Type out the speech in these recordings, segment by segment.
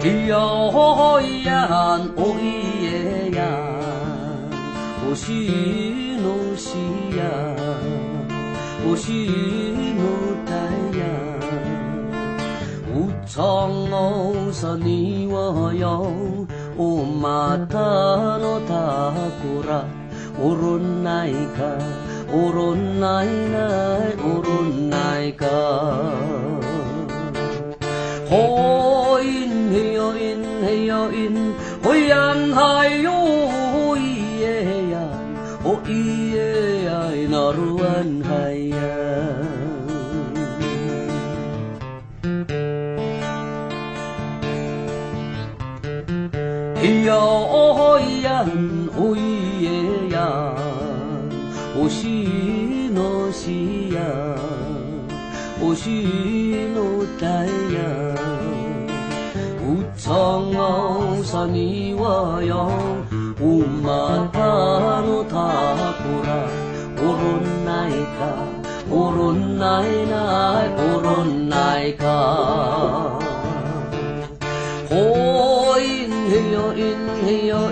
哟呀，哦耶呀，我西努西呀，我西努达呀，无常哦sa你我哟，o mata no takura, urun naika, urun nai nai, urun naika. Hoin heyo in hoyan hayo iye yan o iye ay naruan hayan iyo hoyan o iye yan o shino siya o shino tayan无常哦sa你我哟，无马塔诺塔古拉，乌伦奈卡，乌伦奈奈，乌伦奈卡。嘿哟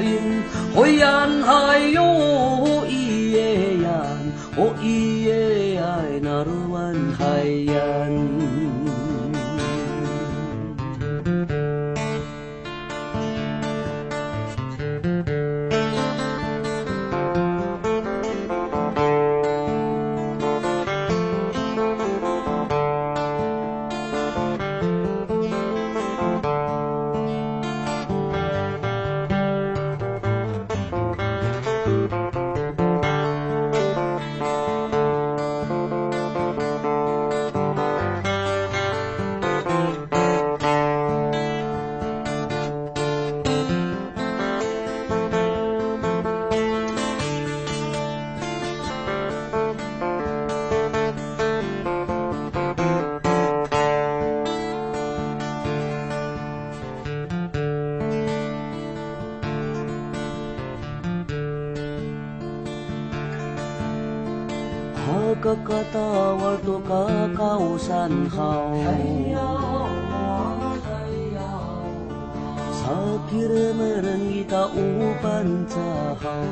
因，嘿yan嗨哟伊耶yan，哦伊耶ay naruan hayan。Kakatawar to kakausan haw sa kirmereng ita upan cahaw